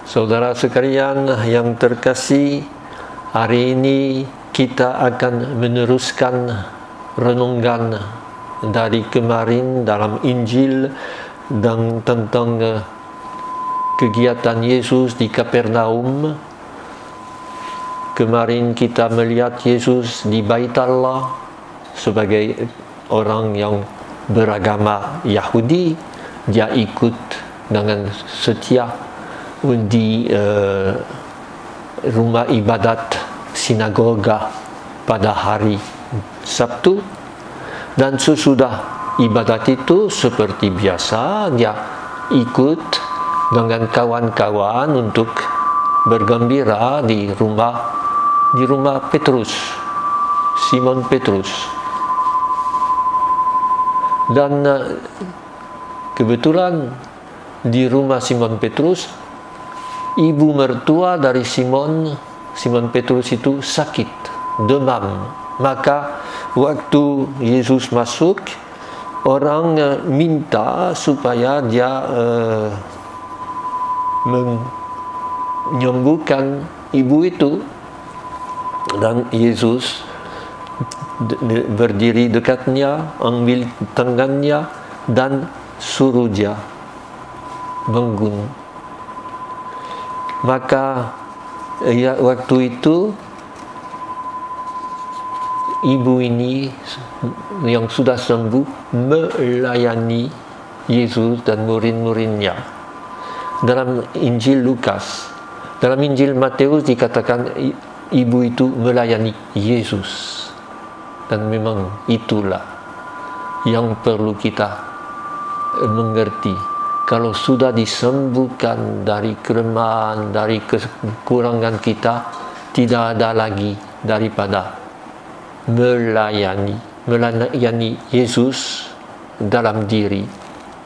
Saudara sekalian yang terkasih, hari ini kita akan meneruskan renungan dari kemarin dalam Injil dan tentang kegiatan Yesus di Kapernaum. Kemarin kita melihat Yesus di Bait Allah sebagai orang yang beragama Yahudi. Dia ikut dengan setia di rumah ibadat sinagoga pada hari Sabtu, dan sesudah ibadat itu seperti biasa dia ikut dengan kawan-kawan untuk bergembira di rumah Petrus, Simon Petrus. Dan kebetulan di rumah Simon Petrus, ibu mertua dari Simon Petrus itu sakit, demam. Maka waktu Yesus masuk, orang minta supaya dia menyembuhkan ibu itu. Dan Yesus berdiri dekatnya, ambil tangannya dan suruh dia bangun. Maka waktu itu ibu ini yang sudah sembuh melayani Yesus dan murid-muridnya. Dalam Injil Lukas, dalam Injil Matius dikatakan ibu itu melayani Yesus. Dan memang itulah yang perlu kita mengerti. Kalau sudah disembuhkan dari kelemahan, dari kekurangan kita, tidak ada lagi daripada melayani Yesus dalam diri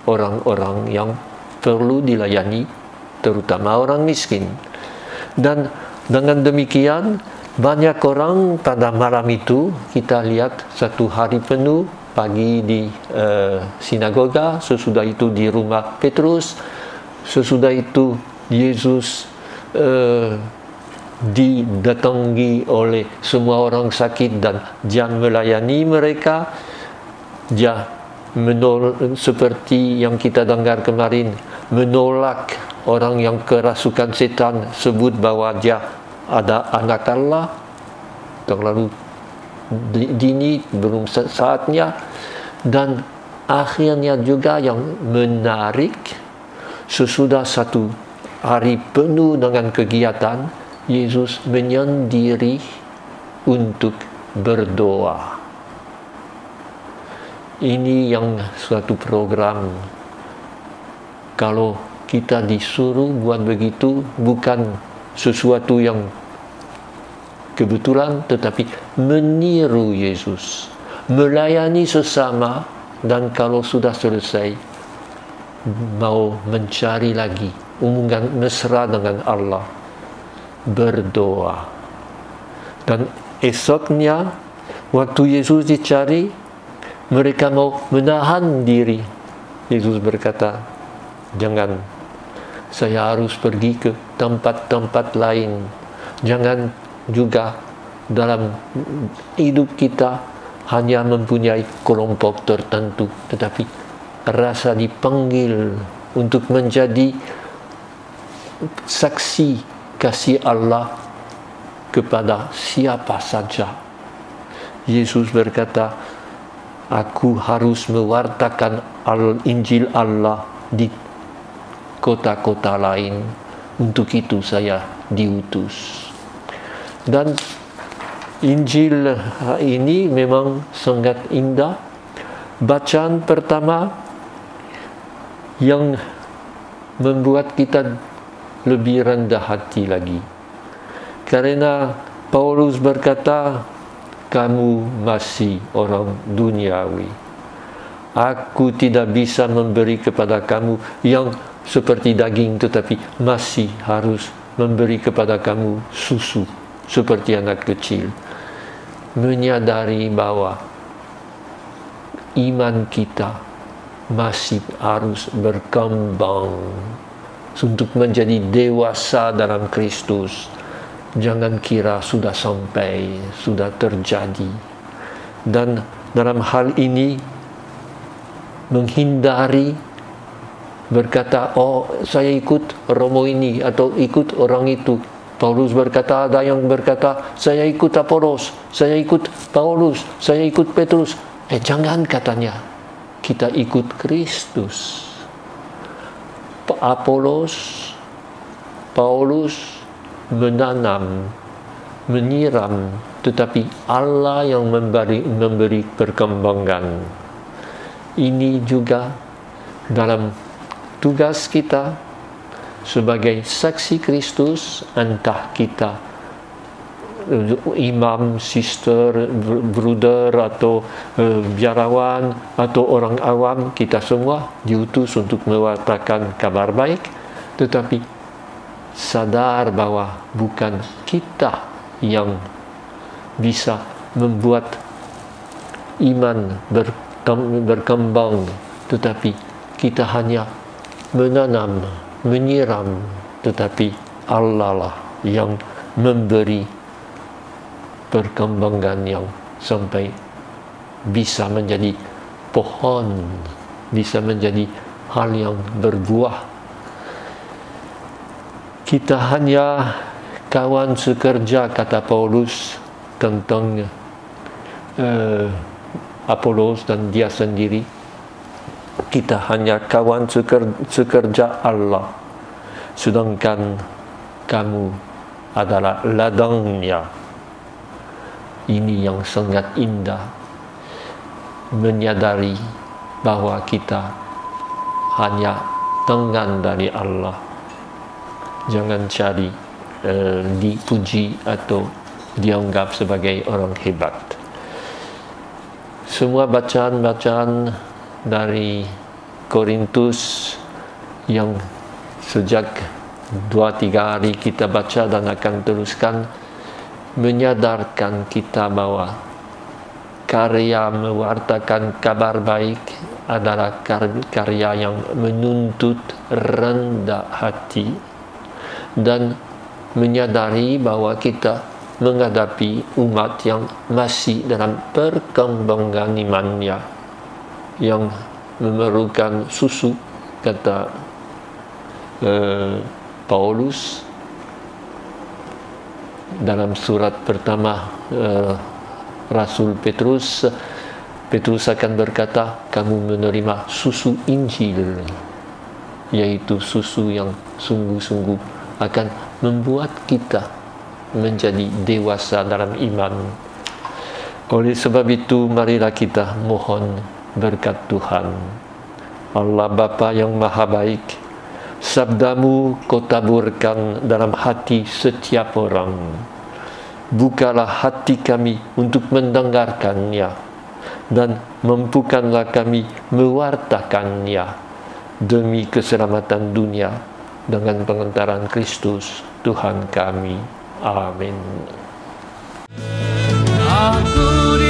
orang-orang yang perlu dilayani, terutama orang miskin. Dan dengan demikian, banyak orang pada malam itu, kita lihat satu hari penuh, pagi di sinagoga, sesudah itu di rumah Petrus, sesudah itu Yesus didatangi oleh semua orang sakit dan dia melayani mereka. Dia seperti yang kita dengar kemarin, menolak orang yang kerasukan setan, sebut bahwa dia ada anak Allah. Terlalu dini, belum saatnya. Dan akhirnya juga yang menarik, sesudah satu hari penuh dengan kegiatan, Yesus menyendiri untuk berdoa. Ini yang suatu program. Kalau kita disuruh buat begitu, bukan sesuatu yang kebetulan, tetapi meniru Yesus, melayani sesama, dan kalau sudah selesai mau mencari lagi hubungan mesra dengan Allah, berdoa. Dan esoknya waktu Yesus dicari, mereka mau menahan diri. Yesus berkata, jangan, saya harus pergi ke tempat-tempat lain. Jangan juga dalam hidup kita hanya mempunyai kelompok tertentu, tetapi rasa dipanggil untuk menjadi saksi kasih Allah kepada siapa saja. Yesus berkata, aku harus mewartakan Injil Allah di kota-kota lain. Untuk itu saya diutus. Dan Injil ini memang sangat indah. Bacaan pertama yang membuat kita lebih rendah hati lagi. Karena Paulus berkata, kamu masih orang duniawi. Aku tidak bisa memberi kepada kamu yang seperti daging, tetapi masih harus memberi kepada kamu susu seperti anak kecil. Menyadari bahwa iman kita masih harus berkembang untuk menjadi dewasa dalam Kristus. Jangan kira sudah sampai, sudah terjadi. Dan dalam hal ini menghindari berkata, oh saya ikut Romo ini atau ikut orang itu. Paulus berkata, ada yang berkata, saya ikut Apolos, saya ikut Paulus, saya ikut Petrus. Jangan katanya, kita ikut Kristus. Apolos, Paulus menanam, menyiram, tetapi Allah yang memberi perkembangan. Ini juga dalam tugas kita sebagai saksi Kristus, entah kita imam, sister, bruder atau biarawan atau orang awam, kita semua diutus untuk mewartakan kabar baik, tetapi sadar bahwa bukan kita yang bisa membuat iman berkembang, tetapi kita hanya menanam, menyiram, tetapi Allah lah yang memberi perkembangan yang sampai bisa menjadi pohon, bisa menjadi hal yang berbuah. Kita hanya kawan sekerja, kata Paulus tentang Apolos dan dia sendiri. Kita hanya kawan sekerja Allah, sedangkan kamu adalah ladangnya. Ini yang sangat indah, menyadari bahwa kita hanya tangan dari Allah. Jangan cari dipuji atau dianggap sebagai orang hebat. Semua bacaan-bacaan dari Korintus yang sejak 2-3 hari kita baca dan akan teruskan, menyadarkan kita bahwa karya mewartakan kabar baik adalah karya yang menuntut rendah hati, dan menyadari bahwa kita menghadapi umat yang masih dalam perkembangan imannya, yang memerlukan susu, kata Paulus dalam surat pertama Rasul Petrus. Petrus akan berkata, kamu menerima susu Injil, yaitu susu yang sungguh-sungguh akan membuat kita menjadi dewasa dalam iman. Oleh sebab itu, marilah kita mohon berkat Tuhan. Allah Bapa yang Maha Baik, sabdamu kau taburkan dalam hati setiap orang. Bukalah hati kami untuk mendengarkannya, dan mampukanlah kami mewartakannya demi keselamatan dunia dengan pengantaran Kristus Tuhan kami. Amin. Aku